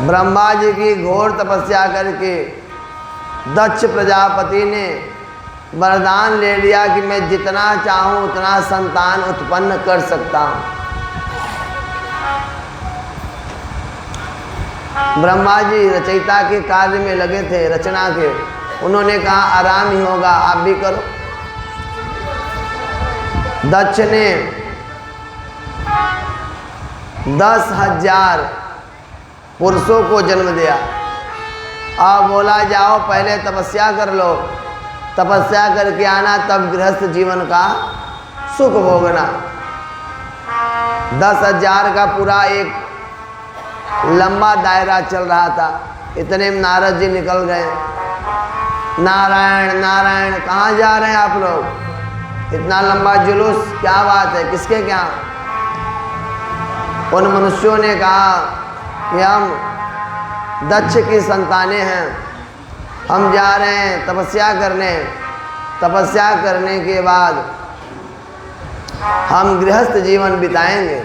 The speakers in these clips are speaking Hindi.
ब्रह्मा जी की घोर तपस्या करके दक्ष प्रजापति ने वरदान ले लिया कि मैं जितना चाहूँ उतना संतान उत्पन्न कर सकता हूँ। ब्रह्मा जी रचयिता के कार्य में लगे थे, रचना के। उन्होंने कहा आराम ही होगा, आप भी करो। दक्ष ने 10,000 पुरुषों को जन्म दिया। अब बोला जाओ पहले तपस्या कर लो, तपस्या करके आना, तब गृहस्थ जीवन का सुख भोगना। 10,000 का पूरा एक लंबा दायरा चल रहा था। इतने में नारद जी निकल गए। नारायण नारायण, कहाँ जा रहे हैं आप लोग? इतना लंबा जुलूस, क्या बात है, किसके क्या? उन मनुष्यों ने कहा कि हम दक्ष की संतानें हैं, हम जा रहे हैं तपस्या करने। तपस्या करने के बाद हम गृहस्थ जीवन बिताएंगे।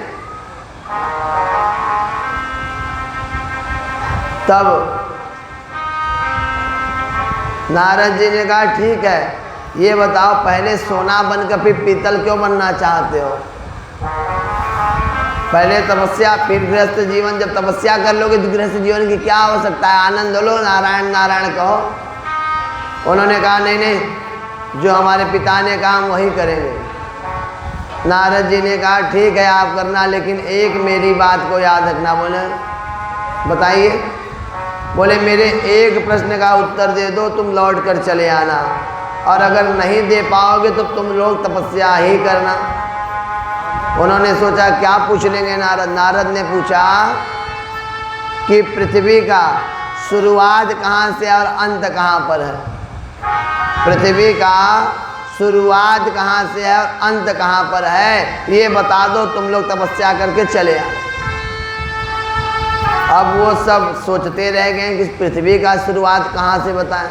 तब नारद जी ने कहा ठीक है, ये बताओ पहले सोना बनकर फिर पीतल क्यों बनना चाहते हो? पहले तपस्या फिर गृहस्थ जीवन। जब तपस्या कर लोगे तो गृहस्थ जीवन की क्या आवश्यकता है? आनंद लो, नारायण नारायण कहो। उन्होंने कहा नहीं नहीं, जो हमारे पिता ने कहा हम वही करेंगे। नारद जी ने कहा ठीक है आप करना, लेकिन एक मेरी बात को याद रखना। बोले बताइए। बोले मेरे एक प्रश्न का उत्तर दे दो, तुम लौट कर चले आना, और अगर नहीं दे पाओगे तो तुम लोग तपस्या ही करना। उन्होंने सोचा क्या पूछ लेंगे नारद। नारद ने पूछा कि पृथ्वी का शुरुआत कहाँ से और अंत कहाँ पर है? पृथ्वी का शुरुआत कहाँ से है और अंत कहाँ पर है, ये बता दो, तुम लोग तपस्या करके चले आओ। अब वो सब सोचते रह गए कि पृथ्वी का शुरुआत कहाँ से बताएं।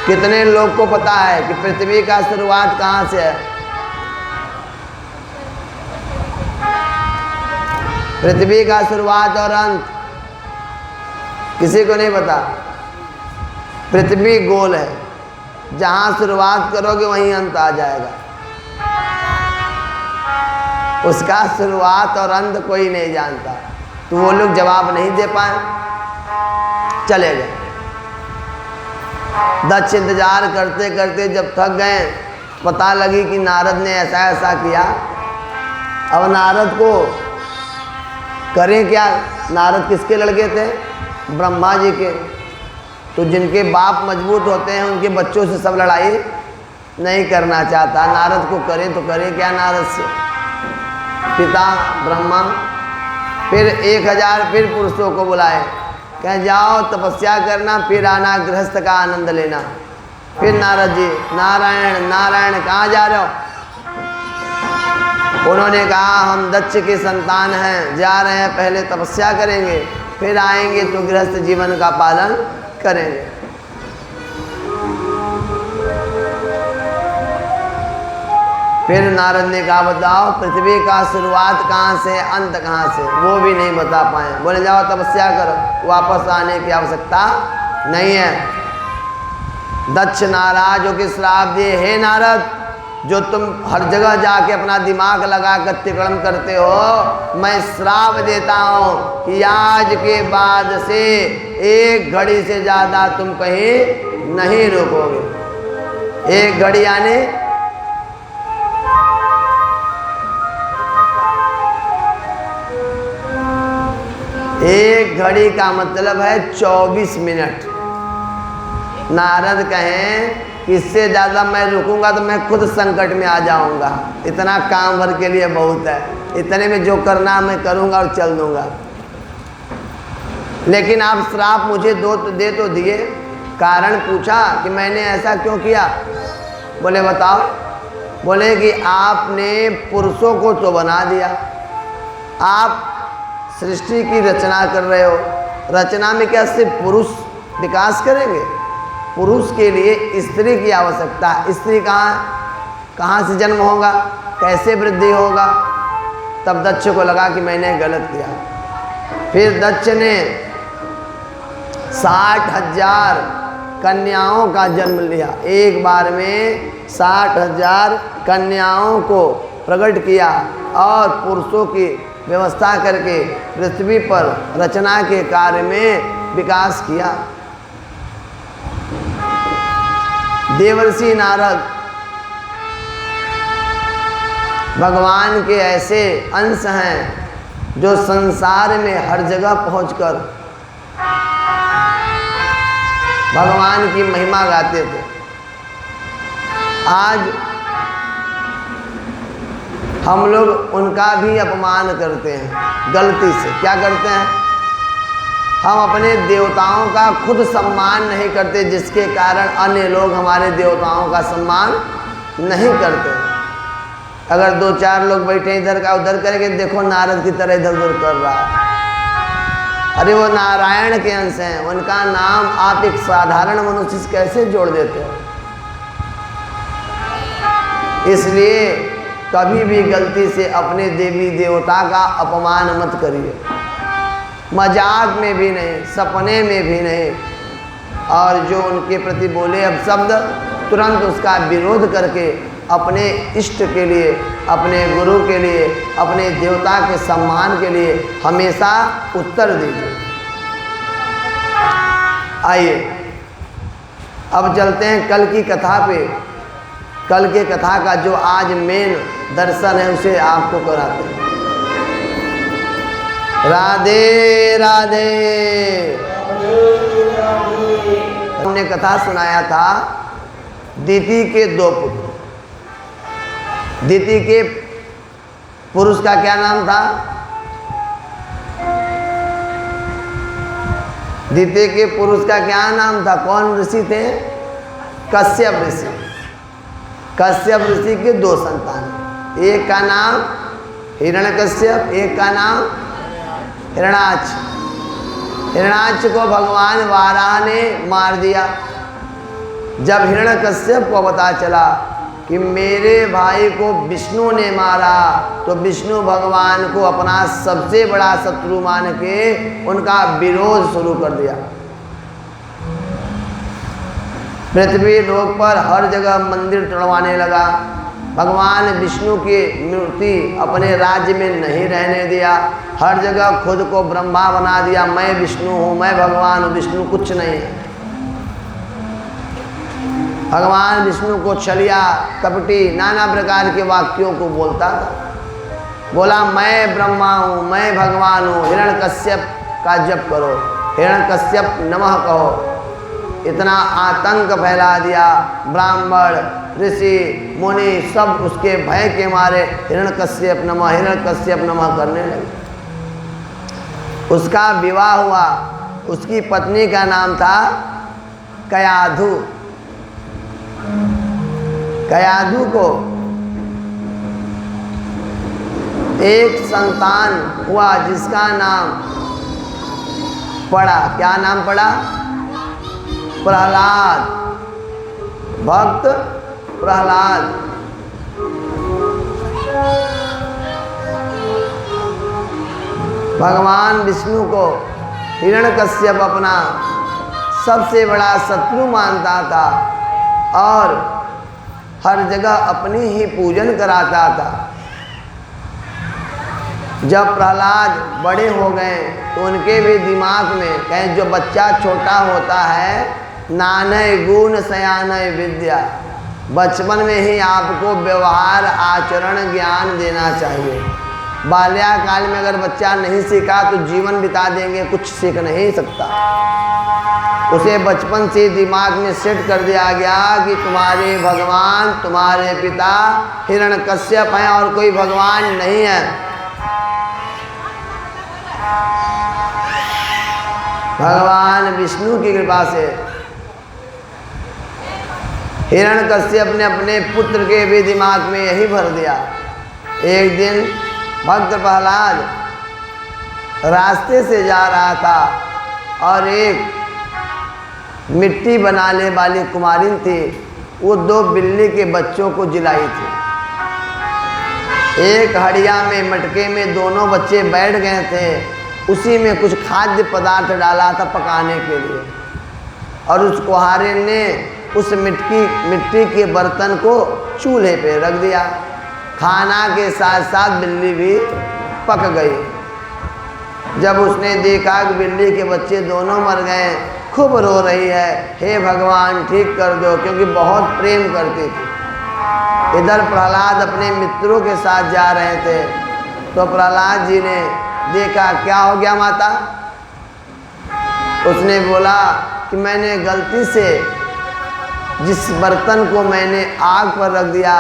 कितने लोग को पता है कि पृथ्वी का शुरुआत कहाँ से है? पृथ्वी का शुरुआत और अंत किसी को नहीं पता। पृथ्वी गोल है, जहाँ शुरुआत करोगे वहीं अंत आ जाएगा। उसका शुरुआत और अंत कोई नहीं जानता। तो वो लोग जवाब नहीं दे पाए, चले गए। दक्ष इंतजार करते करते जब थक गए, पता लगी कि नारद ने ऐसा ऐसा किया। अब नारद को करें क्या? नारद किसके लड़के थे? ब्रह्मा जी के। तो जिनके बाप मजबूत होते हैं उनके बच्चों से सब लड़ाई नहीं करना चाहता। नारद को करें तो करें क्या नारद से? पिता ब्रह्मा फिर 1000 फिर पुरुषों को बुलाए, कहें जाओ तपस्या करना, फिर आना गृहस्थ का आनंद लेना। फिर नारद जी नारायण नारायण, कहाँ जा रहे हो? उन्होंने कहा हम दक्ष के संतान हैं, जा रहे हैं, पहले तपस्या करेंगे, फिर आएंगे तो गृहस्थ जीवन का पालन करेंगे। फिर नारद ने कहा बताओ पृथ्वी का शुरुआत कहाँ से, अंत कहाँ से? वो भी नहीं बता पाए। बोले जाओ तपस्या करो, वापस आने की आवश्यकता नहीं है। दक्ष नाराज होकर श्राप दिए, हे नारद, जो तुम हर जगह जाके अपना दिमाग लगा कर तिक्रम करते हो, मैं श्राप देता हूँ कि आज के बाद से 1 घड़ी से ज़्यादा तुम कहीं नहीं रुकोगे। 1 घड़ी यानी 1 घड़ी का मतलब है 24 मिनट। नारद कहें इससे ज़्यादा मैं रुकूंगा तो मैं खुद संकट में आ जाऊंगा, इतना काम भर के लिए बहुत है, इतने में जो करना मैं करूंगा और चल दूंगा। लेकिन आप श्राप मुझे दे तो दिए, कारण पूछा कि मैंने ऐसा क्यों किया? बोले बताओ। बोले कि आपने पुरुषों को तो बना दिया, आप सृष्टि की रचना कर रहे हो, रचना में क्या सिर्फ पुरुष विकास करेंगे? पुरुष के लिए स्त्री की आवश्यकता है। स्त्री कहाँ से जन्म होगा, कैसे वृद्धि होगा? तब दक्ष को लगा कि मैंने गलत किया। फिर दक्ष ने 60,000 कन्याओं का जन्म लिया। एक बार में 60,000 कन्याओं को प्रकट किया और पुरुषों की व्यवस्था करके पृथ्वी पर रचना के कार्य में विकास किया। देवर्षि नारद भगवान के ऐसे अंश हैं जो संसार में हर जगह पहुंचकर भगवान की महिमा गाते थे। आज हम लोग उनका भी अपमान करते हैं गलती से। क्या करते हैं? हम अपने देवताओं का खुद सम्मान नहीं करते, जिसके कारण अन्य लोग हमारे देवताओं का सम्मान नहीं करते। अगर 2-4 लोग बैठे इधर का उधर करेंगे, देखो नारद की तरह इधर उधर कर रहा है, अरे वो नारायण के अंश हैं, उनका नाम आप एक साधारण मनुष्य से कैसे जोड़ देते हो? इसलिए कभी भी गलती से अपने देवी देवता का अपमान मत करिए, मजाक में भी नहीं, सपने में भी नहीं। और जो उनके प्रति बोले अब शब्द, तुरंत उसका विरोध करके अपने इष्ट के लिए, अपने गुरु के लिए, अपने देवता के सम्मान के लिए हमेशा उत्तर दीजिए। आइए अब चलते हैं कल की कथा पे। कल के कथा का जो आज मेन दर्शन है उसे आपको कराते हैं। राधे राधे। हमने कथा सुनाया था दिति के 2 पुत्र। दिति के पुरुष का क्या नाम था? दिति के पुरुष का क्या नाम था? कौन ऋषि थे? कश्यप ऋषि। कश्यप ऋषि के 2 संतान, एक का नाम हिरण्यकश्यप, एक का नाम हिरणाक्ष। हिरणाक्ष को भगवान वाराह ने मार दिया। जब हिरण्यकश्यप को पता चला कि मेरे भाई को विष्णु ने मारा, तो विष्णु भगवान को अपना सबसे बड़ा शत्रु मान के उनका विरोध शुरू कर दिया। पृथ्वी लोक पर हर जगह मंदिर तोड़वाने लगा। भगवान विष्णु की मूर्ति अपने राज्य में नहीं रहने दिया। हर जगह खुद को ब्रह्मा बना दिया, मैं विष्णु हूँ, मैं भगवान हूँ, विष्णु कुछ नहीं है। भगवान विष्णु को छलिया कपटी नाना प्रकार के वाक्यों को बोलता था। बोला मैं ब्रह्मा हूँ, मैं भगवान हूँ, हिरण्यकश्यप का जप करो, हिरण्यकश्यप नमः कहो। इतना आतंक फैला दिया। ब्राह्मण ऋषि मुनि सब उसके भय के मारे हिरण्यकश्यप नमः, हिरण्यकश्यप नमः करने लगे। उसका विवाह हुआ। उसकी पत्नी का नाम था कयाधु। कयाधु को एक संतान हुआ जिसका नाम पड़ा। क्या नाम पड़ा? प्रहलाद। भक्त प्रहलाद। भगवान विष्णु को हिरण्यकश्यप अपना सबसे बड़ा शत्रु मानता था और हर जगह अपनी ही पूजन कराता था। जब प्रहलाद बड़े हो गए तो उनके भी दिमाग में, कहें जो बच्चा छोटा होता है, नानय गुण सयानय विद्या, बचपन में ही आपको व्यवहार आचरण ज्ञान देना चाहिए। बाल्याकाल में अगर बच्चा नहीं सीखा तो जीवन बिता देंगे, कुछ सीख नहीं सकता। उसे बचपन से दिमाग में सेट कर दिया गया कि तुम्हारे भगवान, तुम्हारे पिता हिरण्यकश्यप हैं और कोई भगवान नहीं है। भगवान विष्णु की कृपा से हिरण्यकश्यप ने अपने पुत्र के भी दिमाग में यही भर दिया। एक दिन भक्त प्रहलाद रास्ते से जा रहा था और एक मिट्टी बनाने वाली कुमारिन थी, वो 2 बिल्ली के बच्चों को जिलाई थी। एक हड़िया में मटके में दोनों बच्चे बैठ गए थे। उसी में कुछ खाद्य पदार्थ डाला था पकाने के लिए, और उस कुम्हारिन ने उस मिट्टी के बर्तन को चूल्हे पे रख दिया। खाना के साथ साथ बिल्ली भी पक गई। जब उसने देखा कि बिल्ली के बच्चे दोनों मर गए, खूब रो रही है, हे भगवान ठीक कर दो, क्योंकि बहुत प्रेम करती थी। इधर प्रहलाद अपने मित्रों के साथ जा रहे थे, तो प्रहलाद जी ने देखा, क्या हो गया माता? उसने बोला कि मैंने गलती से जिस बर्तन को मैंने आग पर रख दिया,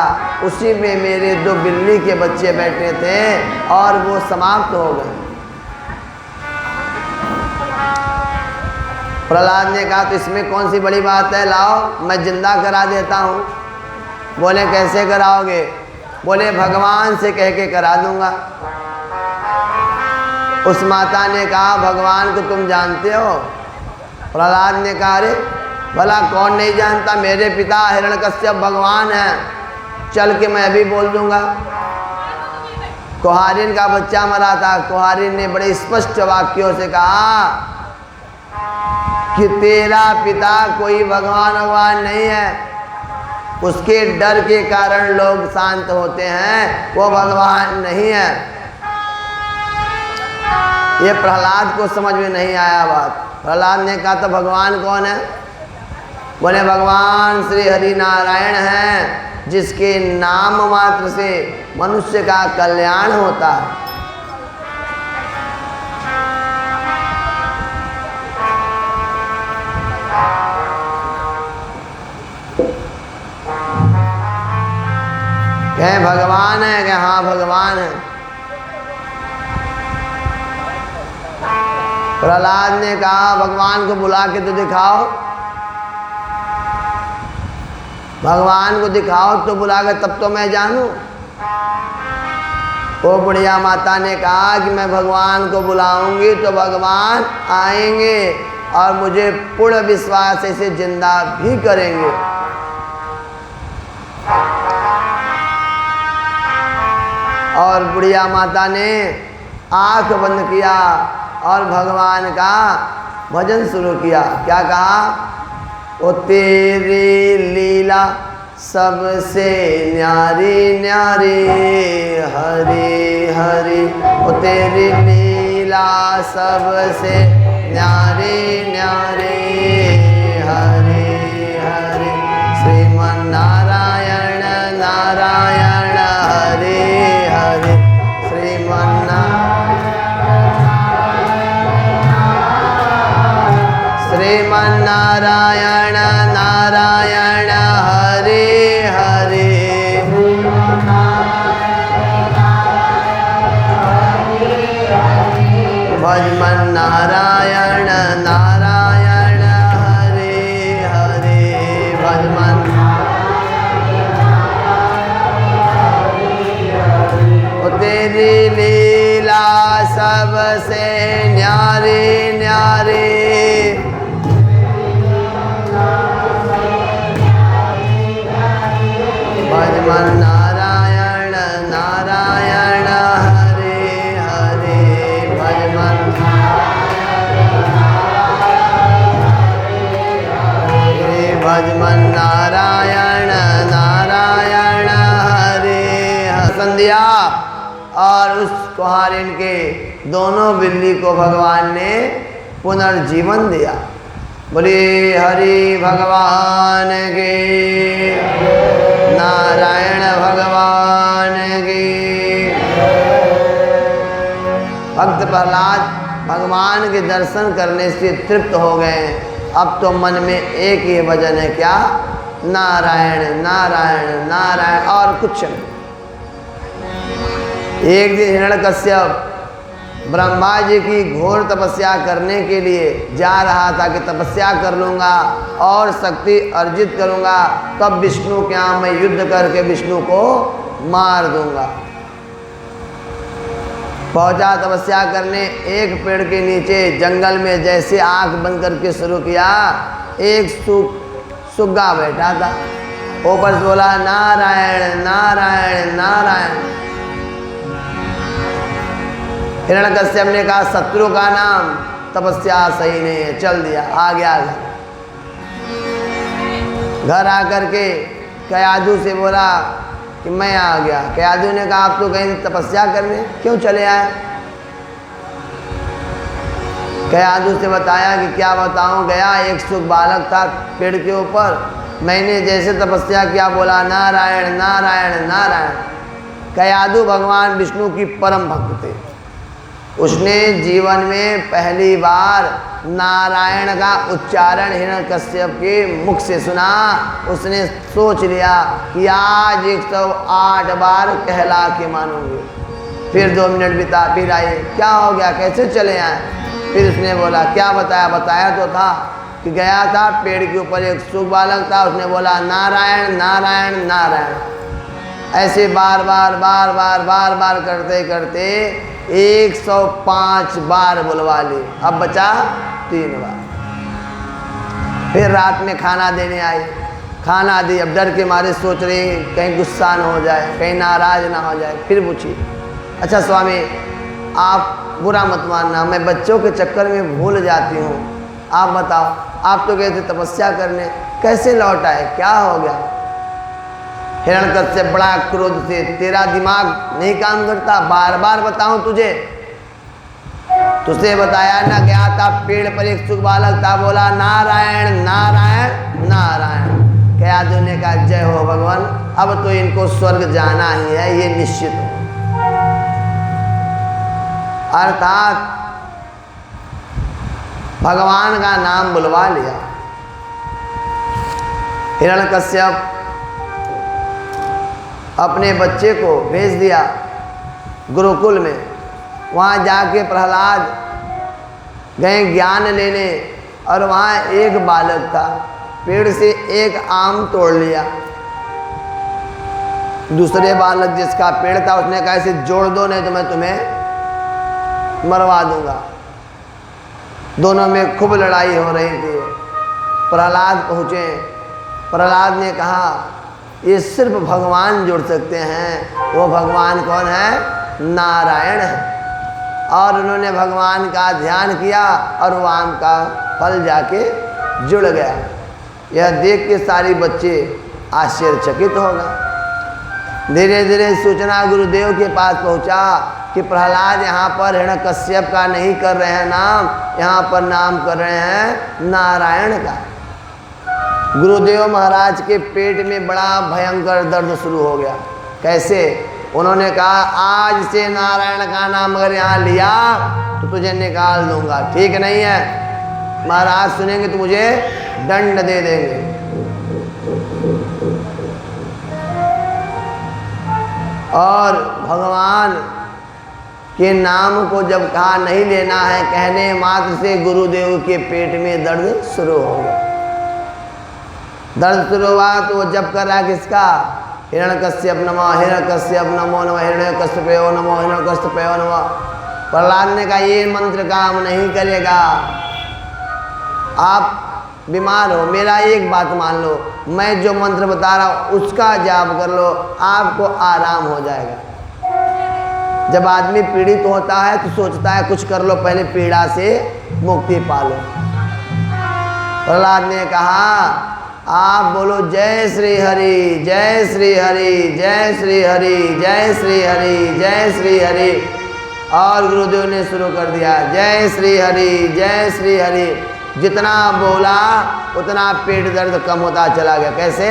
उसी में मेरे 2 बिल्ली के बच्चे बैठे थे और वो समाप्त हो गए। प्रहलाद ने कहा, तो इसमें कौन सी बड़ी बात है, लाओ मैं जिंदा करा देता हूँ। बोले कैसे कराओगे? बोले भगवान से कह के करा दूंगा। उस माता ने कहा, भगवान को तुम जानते हो? प्रहलाद ने कहा, अरे भला कौन नहीं जानता, मेरे पिता हिरण्यकश्यप भगवान हैं, चल के मैं अभी बोल दूंगा। कुम्हारिन का बच्चा मरा था। कुम्हारिन ने बड़े स्पष्ट वाक्यों से कहा कि तेरा पिता कोई भगवान नहीं है, उसके डर के कारण लोग शांत होते हैं, वो भगवान नहीं है। ये प्रहलाद को समझ में नहीं आया बात। प्रहलाद ने कहा, तो भगवान कौन है? बोले भगवान श्री हरि नारायण हैं, जिसके नाम मात्र से मनुष्य का कल्याण होता है। कहे भगवान है? कि हाँ भगवान है। प्रहलाद ने कहा, भगवान को बुला के तो दिखाओ, भगवान को दिखाओ तो बुला के, तब तो मैं जानूं। वो बुढ़िया माता ने कहा कि मैं भगवान को बुलाऊंगी तो भगवान आएंगे और मुझे पूर्ण विश्वास से जिंदा भी करेंगे। और बुढ़िया माता ने आंख बंद किया और भगवान का भजन शुरू किया। क्या कहा? ओ तेरी लीला सबसे न्यारी न्यारी, हरि हरि। ओ तेरी लीला सबसे न्यारी न्यारी, हरि हरि। श्रीमन नारायण नारायण हरि हरि। श्रीमन श्रीमन नारायण नारायण हरि हरि। भजमन नारायण नारायण हरि हरि। भजमन तेरी लीला सबसे न्यारी न्यारी, भजमन नारायण नारायण हरि हरि। भजमन भजमन नारायण नारायण हरि। संध्या और उस कुम्हारिन के दोनों बिल्ली को भगवान ने पुनर्जीवन दिया। बोले हरि भगवान के, नारायण भगवान की। भक्त प्रहलाद भगवान के दर्शन करने से तृप्त हो गए। अब तो मन में एक ही भजन है, क्या? नारायण नारायण नारायण, और कुछ नहीं। एक दिन हिरण्यकश्यप ब्रह्मा जी की घोर तपस्या करने के लिए जा रहा था कि तपस्या कर लूँगा और शक्ति अर्जित करूँगा, तब विष्णु के यहाँ मैं युद्ध करके विष्णु को मार दूँगा। पहुँचा तपस्या करने, एक पेड़ के नीचे जंगल में जैसे आँख बंद करके शुरू किया, एक सुग्गा बैठा था। ऊपर से बोला नारायण नारायण नारायण। हिरण्यकश्यप ने कहा शत्रु का नाम तपस्या सही नहीं है, चल दिया, आ गया घर आकर के कयाधु से बोला कि मैं आ गया। कयाधु ने कहा आप तो कहीं तपस्या करने क्यों चले आए? कयाधु से बताया कि क्या बताऊं, गया एक सुख बालक था पेड़ के ऊपर, मैंने जैसे तपस्या किया बोला नारायण नारायण नारायण। कयाधु भगवान विष्णु की परम भक्त थे। उसने जीवन में पहली बार नारायण का उच्चारण हिरण्यकश्यप के मुख से सुना। उसने सोच लिया कि आज 108 बार कहला के मानूंगी। फिर 2 मिनट बिता, फिर आए, क्या हो गया, कैसे चले आए? फिर उसने बोला क्या बताया? बताया तो था कि गया था पेड़ के ऊपर एक सुख बालक था, उसने बोला नारायण नारायण नारायण। ऐसे बार बार बार बार बार बार करते करते 105 बार बुलवा ली। अब बचा 3 बार। फिर रात में खाना देने आई, खाना दी। अब डर के मारे सोच रही कहीं गुस्सा न हो जाए, कहीं नाराज ना हो जाए। फिर पूछी अच्छा स्वामी आप बुरा मत मानना, मैं बच्चों के चक्कर में भूल जाती हूँ, आप बताओ आप तो गए थे तपस्या करने, कैसे लौट आए, क्या हो गया? हिरण्यकश्यप बड़ा क्रोध से, तेरा दिमाग नहीं काम करता, बार बार बताऊं तुझे? तुझे बताया ना, गया था पेड़ पर एक सुख बालक था, बोला नारायण नारायण नारायण। कयाधु ने कहा जय हो भगवान, अब तो इनको स्वर्ग जाना ही है, ये निश्चित हो। अर्थात भगवान का नाम बुलवा लिया। हिरण्यकश्यप अपने बच्चे को भेज दिया गुरुकुल में। वहाँ जाके प्रहलाद गए ज्ञान लेने, और वहाँ एक बालक था, पेड़ से एक आम तोड़ लिया। दूसरे बालक जिसका पेड़ था उसने कहा इसे जोड़ दो, नहीं तो मैं तुम्हें मरवा दूंगा। दोनों में खूब लड़ाई हो रही थी। प्रहलाद पहुँचे। प्रहलाद ने कहा ये सिर्फ भगवान जुड़ सकते हैं। वो भगवान कौन है? नारायण है। और उन्होंने भगवान का ध्यान किया और वो आम का फल जाके जुड़ गया। यह देख के सारी बच्चे आश्चर्यचकित हो गए। धीरे धीरे सूचना गुरुदेव के पास पहुंचा कि प्रहलाद यहाँ पर हिरण्यकश्यप का नहीं कर रहे हैं नाम, यहाँ पर नाम कर रहे हैं नारायण का। गुरुदेव महाराज के पेट में बड़ा भयंकर दर्द शुरू हो गया। कैसे? उन्होंने कहा आज से नारायण का नाम अगर यहाँ लिया तो तुझे निकाल दूंगा, ठीक नहीं है? महाराज सुनेंगे तो मुझे दंड दे देंगे। और भगवान के नाम को जब कहा नहीं लेना है, कहने मात्र से गुरुदेव के पेट में दर्द शुरू हो गया। दर्द शुरू हुआ तो वो जब कर रहा है किसका? हिरण्यकश्यप नमः हिरण्यकश्यप नमो नमः हिरण्यकश्यपयो नमो हिरण्यकश्यपयो नमः। प्रहलाद ने कहा ये मंत्र काम नहीं करेगा, आप बीमार हो, मेरा एक बात मान लो, मैं जो मंत्र बता रहा हूँ उसका जाप कर लो, आपको आराम हो जाएगा। जब आदमी पीड़ित होता है तो सोचता है कुछ कर लो, पहले पीड़ा से मुक्ति पा लो। प्रहलाद ने कहा आप बोलो जय श्री हरि जय श्री हरि जय श्री हरि जय श्री हरि जय श्री हरि। और गुरुदेव ने शुरू कर दिया जय श्री हरि जय श्री हरि। जितना बोला उतना पेट दर्द कम होता चला गया। कैसे?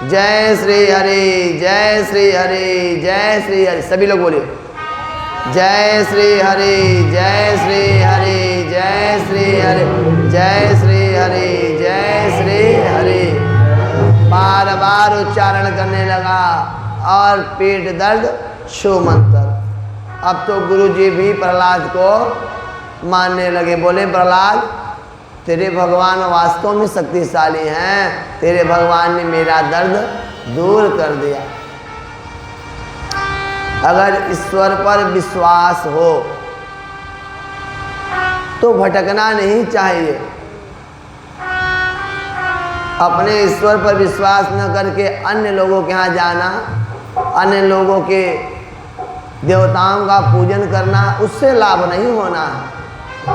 जय श्री हरि जय श्री हरि जय श्री हरि। सभी लोग बोलिए जय श्री हरि जय श्री हरि जय श्री हरि जय श्री हरि जय श्री हरि। बार बार उच्चारण करने लगा और पेट दर्द छू मंत्र। अब तो गुरुजी भी प्रहलाद को मानने लगे। बोले प्रहलाद तेरे भगवान वास्तव में शक्तिशाली हैं, तेरे भगवान ने मेरा दर्द दूर कर दिया। अगर ईश्वर पर विश्वास हो तो भटकना नहीं चाहिए। अपने ईश्वर पर विश्वास न करके अन्य लोगों के यहाँ जाना, अन्य लोगों के देवताओं का पूजन करना उससे लाभ नहीं होना है।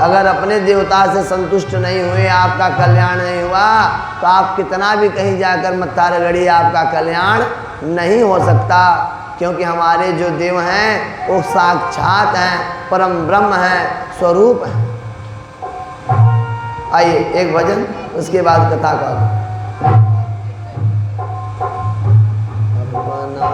अगर अपने देवता से संतुष्ट नहीं हुए, आपका कल्याण नहीं हुआ, तो आप कितना भी कहीं जाकर मत्था रगड़िए, आपका कल्याण नहीं हो सकता। क्योंकि हमारे जो देव हैं वो साक्षात हैं, परम ब्रह्म हैं, स्वरूप हैं। आइए एक भजन, उसके बाद कथा का